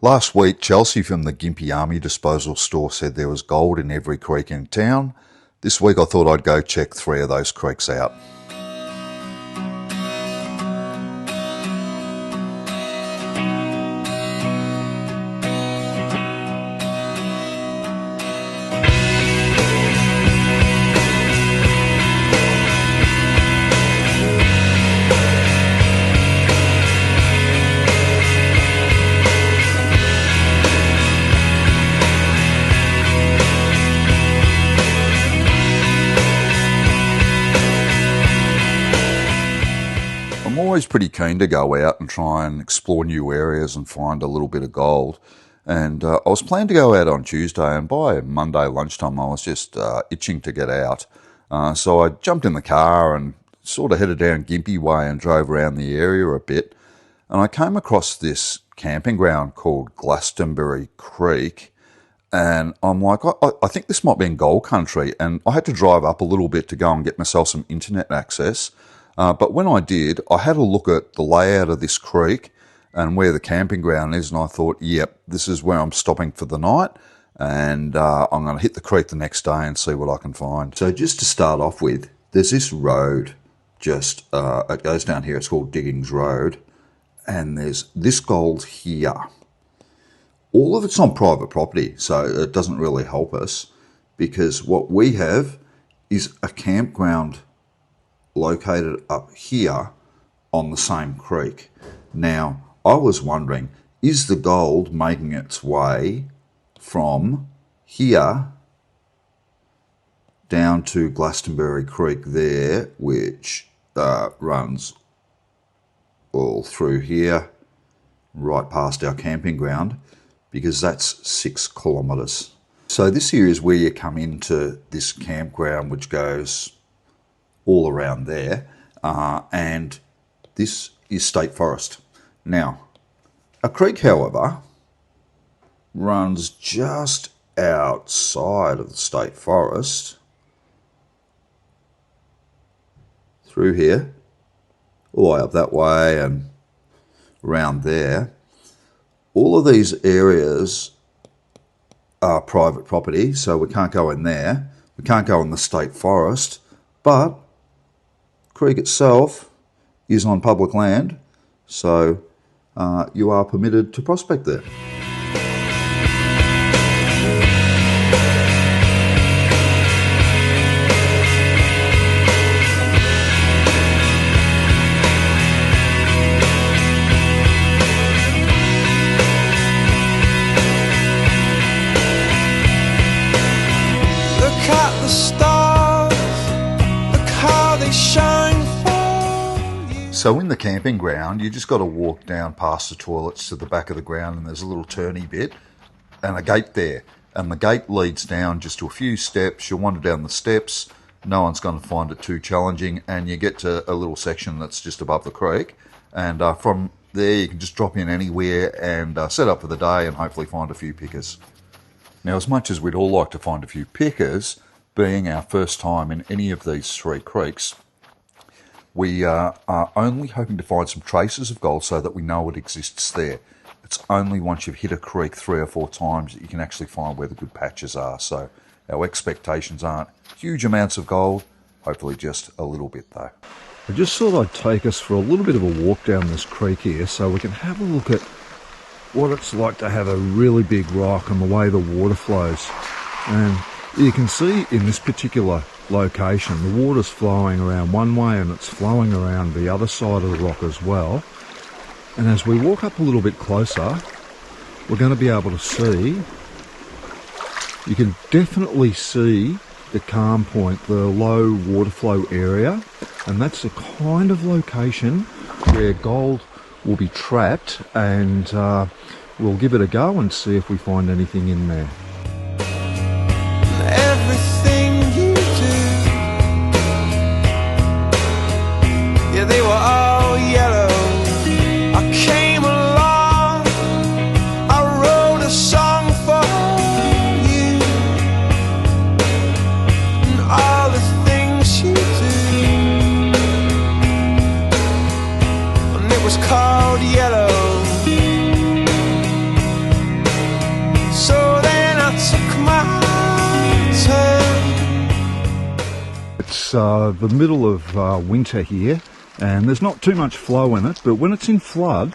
Last week, Chelsea from the Gympie Army Disposal Store said there was gold in every creek in town. This week I thought I'd go check 3 of those creeks out. I'm always pretty keen to go out and try and explore new areas and find a little bit of gold. And I was planning to go out on Tuesday, and by Monday lunchtime I was just itching to get out. So I jumped in the car and sort of headed down Gympie Way and drove around the area a bit. And I came across this camping ground called Glastonbury Creek. And I'm like, I think this might be in gold country. And I had to drive up a little bit to go and get myself some internet access. But when I did, I had a look at the layout of this creek and where the camping ground is, and I thought, yep, this is where I'm stopping for the night, and I'm going to hit the creek the next day and see what I can find. So just to start off with, there's this road just, it goes down here, it's called Diggings Road, and there's this gold here. All of it's on private property, so it doesn't really help us, because what we have is a campground located up here on the same creek. Now, I was wondering, is the gold making its way from here down to Glastonbury Creek there, which runs all through here, right past our camping ground, because that's 6 kilometres. So this here is where you come into this campground, which goes all around there, and this is state forest. Now, a creek, however, runs just outside of the state forest, through here, all the way up that way and around there. All of these areas are private property, so we can't go in there. We can't go in the state forest, but creek itself is on public land, so you are permitted to prospect there. Look at the stars, look how they shine. So in the camping ground, you just got to walk down past the toilets to the back of the ground, and there's a little turny bit and a gate there. And the gate leads down just to a few steps. You'll wander down the steps. No one's going to find it too challenging. And you get to a little section that's just above the creek. And from there, you can just drop in anywhere and set up for the day and hopefully find a few pickers. Now, as much as we'd all like to find a few pickers, being our first time in any of these 3 creeks, we are only hoping to find some traces of gold so that we know it exists there. It's only once you've hit a creek 3 or 4 times that you can actually find where the good patches are. So our expectations aren't huge amounts of gold, hopefully just a little bit though. I just thought I'd take us for a little bit of a walk down this creek here so we can have a look at what it's like to have a really big rock and the way the water flows. And you can see in this particular location the water's flowing around one way and it's flowing around the other side of the rock as well. And as we walk up a little bit closer, we're going to be able to see, you can definitely see the calm point, the low water flow area, and that's the kind of location where gold will be trapped, and we'll give it a go and see if we find anything in there. Everything you do, yeah, they were all yellow. I came along, I wrote a song for you, and all the things you do, and it was called yellow. the middle of winter here, and there's not too much flow in it, but when it's in flood,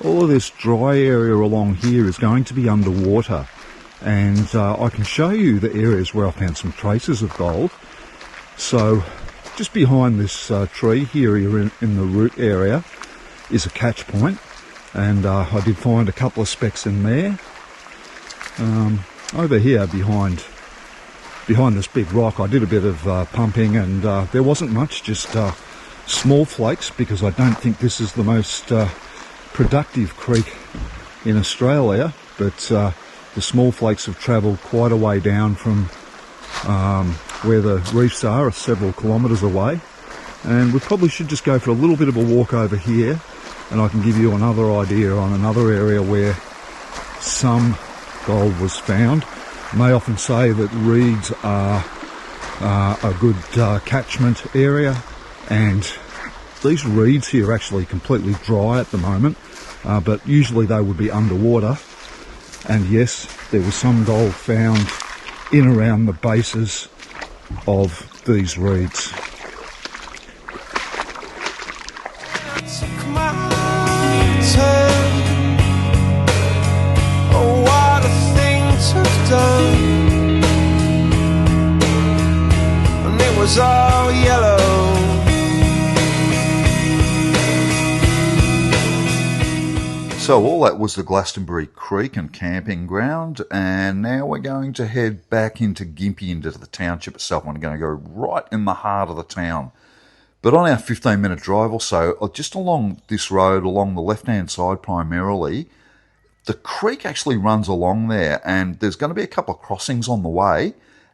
all of this dry area along here is going to be underwater. And I can show you the areas where I found some traces of gold. So just behind this tree here in the root area is a catch point, and I did find a couple of specks in there. Over here behind this big rock, I did a bit of pumping, and there wasn't much, just small flakes, because I don't think this is the most productive creek in Australia, but the small flakes have travelled quite a way down from where the reefs are several kilometres away. And we probably should just go for a little bit of a walk over here, and I can give you another idea on another area where some gold was found. And they often say that reeds are a good catchment area, and these reeds here are actually completely dry at the moment, but usually they would be underwater. And yes, there was some gold found in around the bases of these reeds. Took my turn. Oh, what a thing to have done. And it was all yellow. So all that was the Glastonbury Creek and camping ground, and now we're going to head back into Gympie, into the township itself. We're going to go right in the heart of the town. But on our 15-minute drive or so, just along this road, along the left-hand side primarily, the creek actually runs along there, and there's going to be a couple of crossings on the way.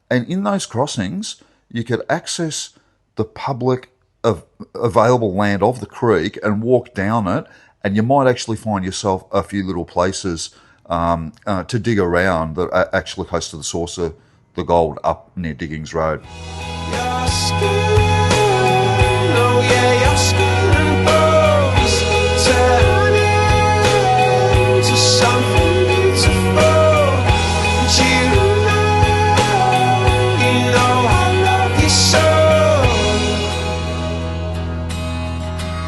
And in those crossings, you could access the public available land of the creek and walk down it, and you might actually find yourself a few little places to dig around that are actually close to the source of the gold up near Diggings Road. Your skin, oh yeah, your skin and bones turn into something beautiful. And you know I love you so.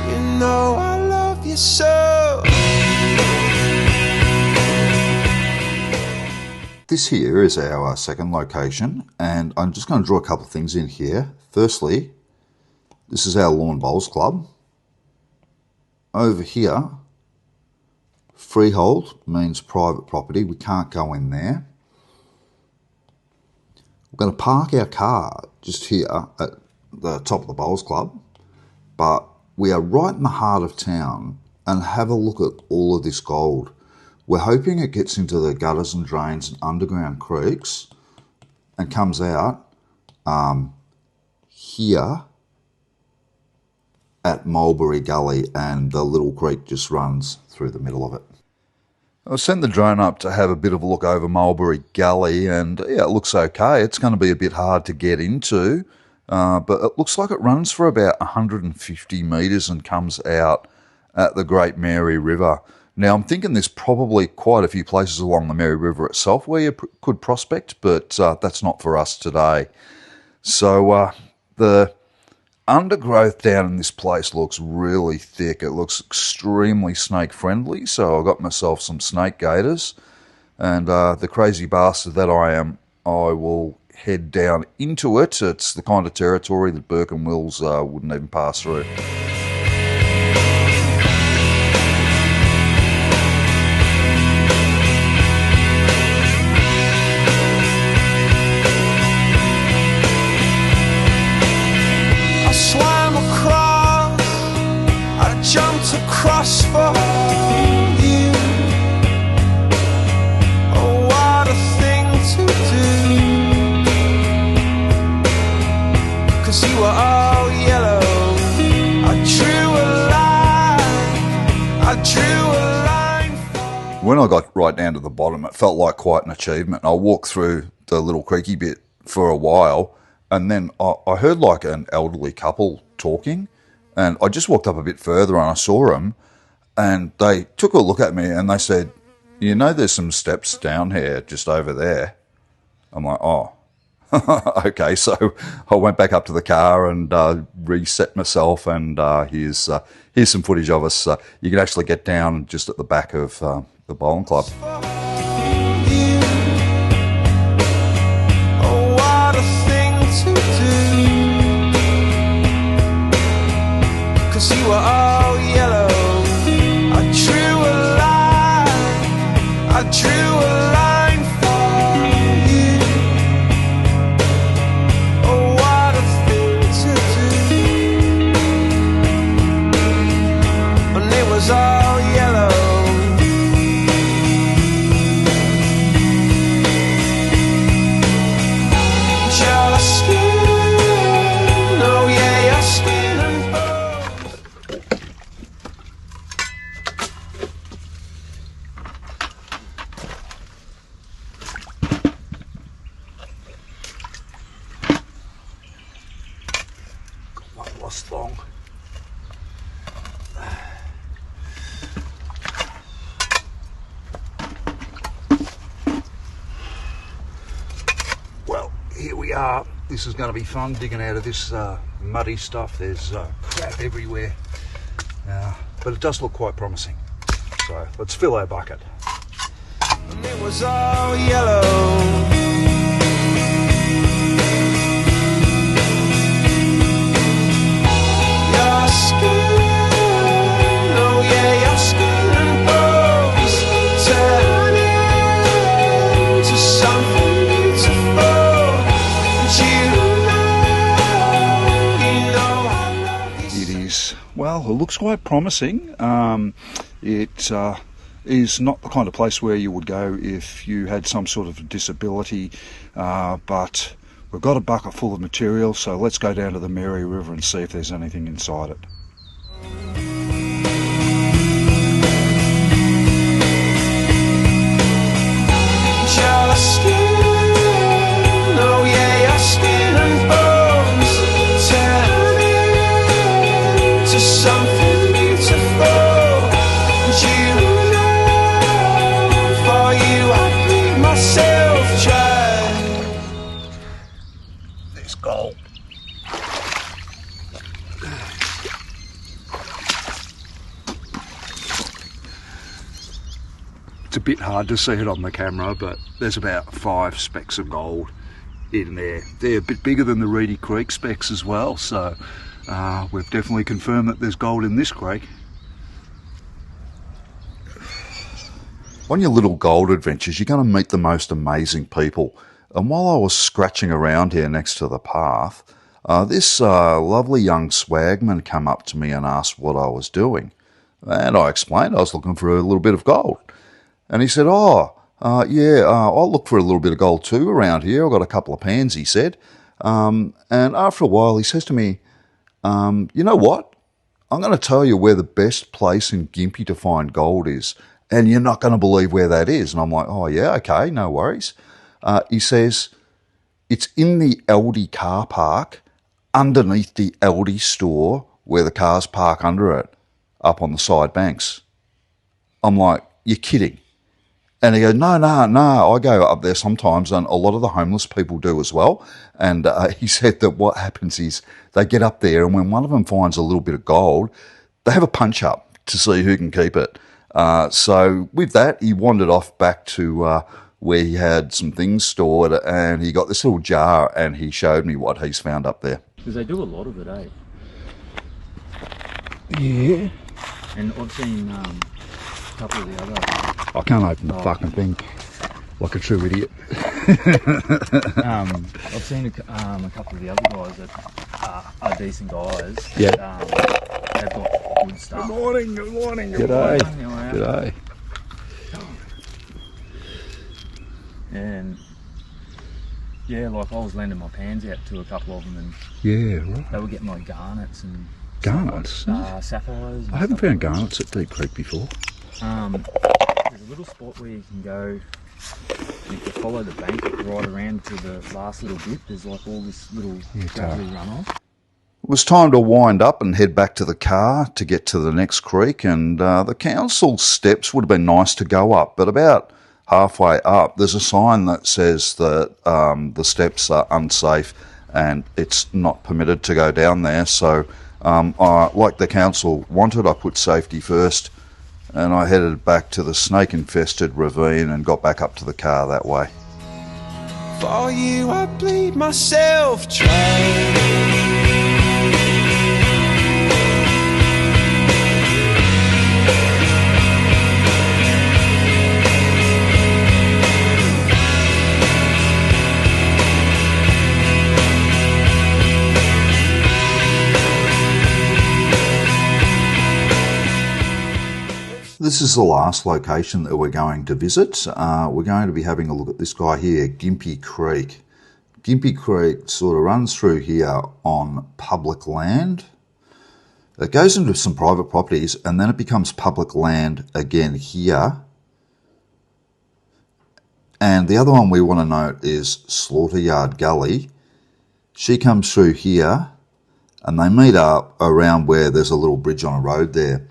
You know I love you so. This here is our second location, and I'm just going to draw a couple of things in here. Firstly, this is our Lawn Bowls Club. Over here, freehold means private property. We can't go in there. We're going to park our car just here at the top of the Bowls Club, but we are right in the heart of town, and have a look at all of this gold. We're hoping it gets into the gutters and drains and underground creeks and comes out here at Mulberry Gully, and the little creek just runs through the middle of it. I sent the drone up to have a bit of a look over Mulberry Gully, and yeah, it looks okay. It's going to be a bit hard to get into, but it looks like it runs for about 150 metres and comes out at the Great Mary River. Now, I'm thinking there's probably quite a few places along the Mary River itself where you could prospect, but that's not for us today. So the undergrowth down in this place looks really thick. It looks extremely snake friendly, so I got myself some snake gaiters, and the crazy bastard that I am, I will head down into it. It's the kind of territory that Burke and Wills wouldn't even pass through. Jumped across for you. Oh, what a thing to do. 'Cause you were all yellow. I drew a line for... When I got right down to the bottom, it felt like quite an achievement. I walked through the little creaky bit for a while, and then I heard like an elderly couple talking. And I just walked up a bit further and I saw them, and they took a look at me and they said, "You know, there's some steps down here just over there." I'm like, "Oh." Okay, so I went back up to the car and reset myself, and here's some footage of us. You can actually get down just at the back of the bowling club. you. Oh, what a thing to do. 'Cause you were all yellow. I drew a line. I drew a line for you. Oh, what a thing to do. And it was all yellow. Your skin, oh yeah, your skin and bones. One lost long. Well, here we are. This is going to be fun digging out of this muddy stuff. There's crap everywhere, but it does look quite promising. So let's fill our bucket. And it was all yellow. Your skin, oh yeah, your skin and bones turn into something beautiful. And you know I love you. It is, well, it looks quite promising. It is not the kind of place where you would go if you had some sort of disability, but we've got a bucket full of material, so let's go down to the Mary River and see if there's anything inside it. Your skin, oh yeah, your skin and bones turn into something beautiful. And you know, for you I'd leave myself dry. There's gold. It's a bit hard to see it on the camera, but there's about 5 specks of gold in there. They're a bit bigger than the Reedy Creek specks as well, so we've definitely confirmed that there's gold in this creek. On your little gold adventures, you're going to meet the most amazing people. And while I was scratching around here next to the path, this lovely young swagman came up to me and asked what I was doing. And I explained I was looking for a little bit of gold. And he said, I'll look for a little bit of gold too around here. I've got a couple of pans, he said. And after a while, he says to me, you know what? I'm going to tell you where the best place in Gympie to find gold is. And you're not going to believe where that is. And I'm like, oh, yeah, okay, no worries. He says, it's in the Aldi car park, underneath the Aldi store where the cars park under it, up on the side banks. I'm like, you're kidding. And he goes, no, I go up there sometimes, and a lot of the homeless people do as well. And he said that what happens is they get up there, and when one of them finds a little bit of gold, they have a punch-up to see who can keep it. So with that, he wandered off back to where he had some things stored, and he got this little jar, and he showed me what he's found up there. Because they do a lot of it, eh? Yeah. And I've seen a couple of the other... I can't open the fucking thing like a true idiot. I've seen a couple of the other guys that are decent guys. Yeah. They've got good stuff. Good morning. G'day. G'day. And yeah, like I was lending my pans out to a couple of them, and Yeah, right. they were getting like garnets and Garnets? sapphires. And I haven't stuff found like garnets at Deep Creek before. that. There's a little spot where you can go. You can follow the bank right around to the last little bit. There's like all this little gravelly runoff. It was time to wind up and head back to the car to get to the next creek, and the council steps would have been nice to go up, but about halfway up, there's a sign that says that the steps are unsafe and it's not permitted to go down there. So like the council wanted, I put safety first, and I headed back to the snake-infested ravine and got back up to the car that way. For you I bleed myself dry. This is the last location that we're going to visit. We're going to be having a look at this guy here, Gympie Creek. Gympie Creek sort of runs through here on public land. It goes into some private properties and then it becomes public land again here. And the other one we want to note is Slaughter Yard Gully. She comes through here and they meet up around where there's a little bridge on a road there.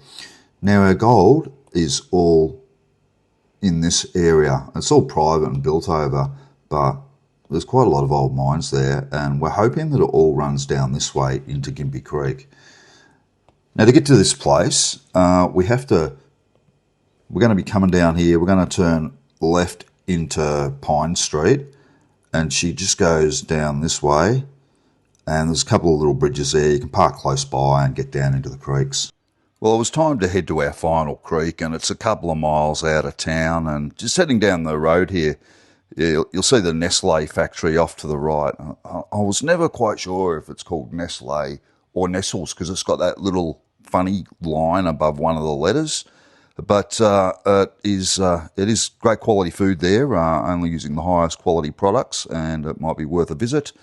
Now our gold is all in this area. It's all private and built over, but there's quite a lot of old mines there, and we're hoping that it all runs down this way into Gympie Creek. Now to get to this place, we're going to be coming down here. We're going to turn left into Pine Street, and she just goes down this way, and there's a couple of little bridges there. You can park close by and get down into the creeks. Well, it was time to head to our final creek, and it's a couple of miles out of town. And just heading down the road here, you'll see the Nestle factory off to the right. I was never quite sure if it's called Nestle or Nestles because it's got that little funny line above one of the letters. But it is great quality food there, only using the highest quality products, and it might be worth a visit.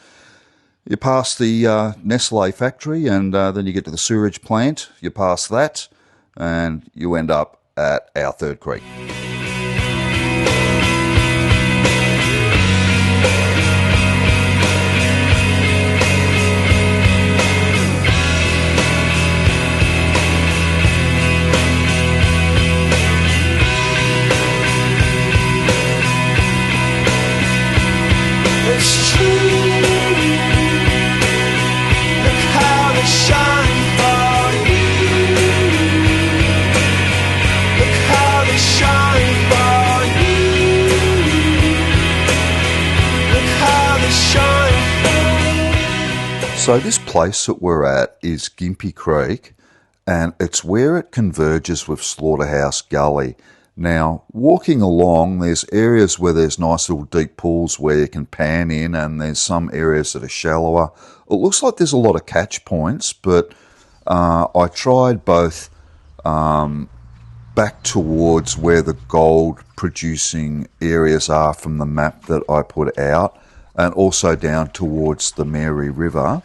You pass the Nestle factory and then you get to the sewage plant. You pass that and you end up at our third creek. It's true. So this place that we're at is Gympie Creek, and it's where it converges with Slaughterhouse Gully. Now, walking along, there's areas where there's nice little deep pools where you can pan in, and there's some areas that are shallower. It looks like there's a lot of catch points, but I tried both back towards where the gold producing areas are from the map that I put out, and also down towards the Mary River.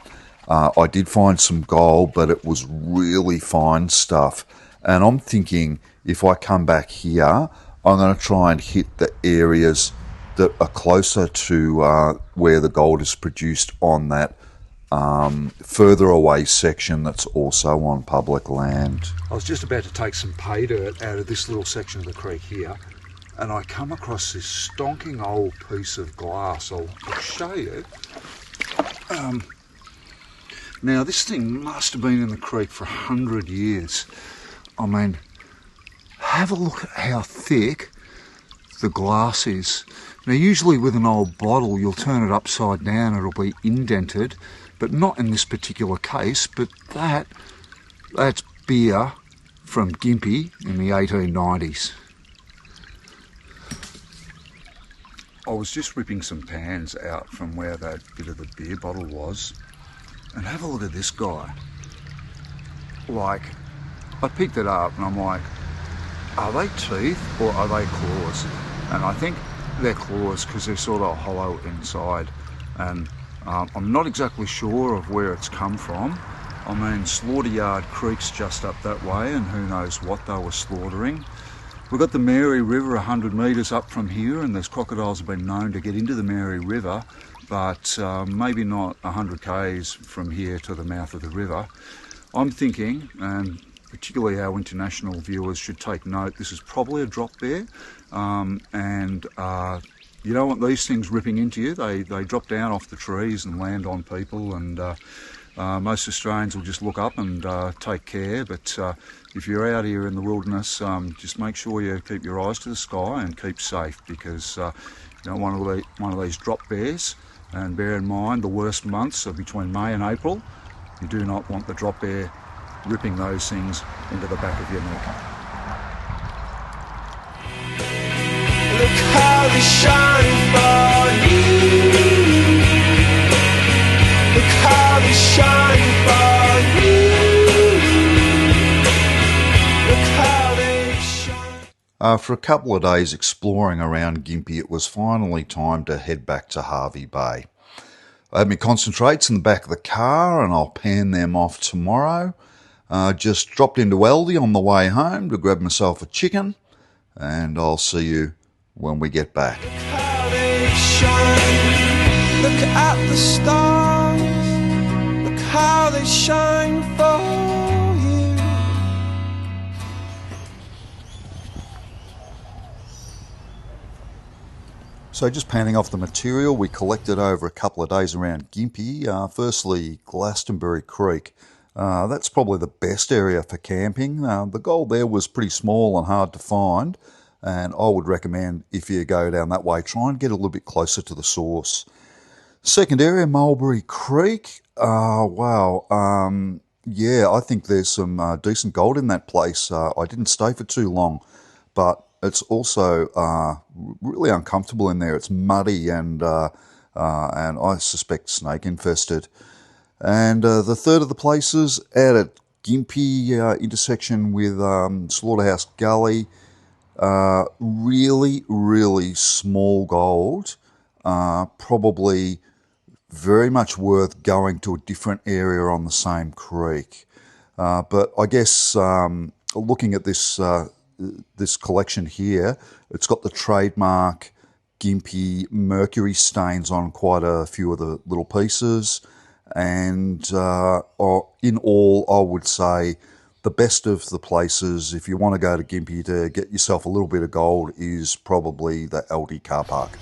I did find some gold, but it was really fine stuff. And I'm thinking if I come back here, I'm going to try and hit the areas that are closer to where the gold is produced on that further away section that's also on public land. I was just about to take some pay dirt out of this little section of the creek here, and I come across this stonking old piece of glass. I'll show you. Now this thing must have been in the creek for 100 years. I mean, have a look at how thick the glass is. Now usually with an old bottle you'll turn it upside down, it'll be indented, but not in this particular case. But that's beer from Gympie in the 1890s. I was just ripping some pans out from where that bit of the beer bottle was, and have a look at this guy. Like, I picked it up and I'm like, are they teeth or are they claws? And I think they're claws because they're sort of hollow inside, and I'm not exactly sure of where it's come from. I mean, Slaughter Yard Creek's just up that way, and who knows what they were slaughtering. We've got the Mary River 100 metres up from here, and those crocodiles have been known to get into the Mary River, but maybe not 100 k's from here to the mouth of the river. I'm thinking, and particularly our international viewers should take note. This is probably a drop bear, and you don't want these things ripping into you. They drop down off the trees and land on people, and most Australians will just look up and take care. But if you're out here in the wilderness, just make sure you keep your eyes to the sky and keep safe, because you don't want one of these drop bears. And bear in mind, the worst months are between May and April. You do not want the drop bear ripping those things into the back of your neck. Look how they shine for you. Look how they shine for you. Look how they shine. After a couple of days exploring around Gympie, it was finally time to head back to Hervey Bay. I had my concentrates in the back of the car and I'll pan them off tomorrow. Just dropped into Aldi on the way home to grab myself a chicken, and I'll see you when we get back. Look how they shine. Look at the stars. Look how they shine for you. So just panning off the material we collected over a couple of days around Gympie. Firstly, Glastonbury Creek. That's probably the best area for camping. The gold there was pretty small and hard to find, and I would recommend, if you go down that way, try and get a little bit closer to the source. Second area, Mulberry Creek. Wow. Yeah, I think there's some decent gold in that place. I didn't stay for too long, but it's also really uncomfortable in there. It's muddy and I suspect snake infested. And the third of the places, out at Gympie intersection with Slaughterhouse Gully, really, really small gold. Probably very much worth going to a different area on the same creek. But I guess looking at this this collection here, it's got the trademark Gympie mercury stains on quite a few of the little pieces. And in all, I would say the best of the places, if you want to go to Gympie to get yourself a little bit of gold, is probably the Aldi car park.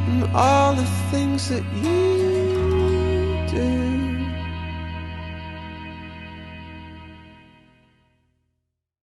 And all the things that you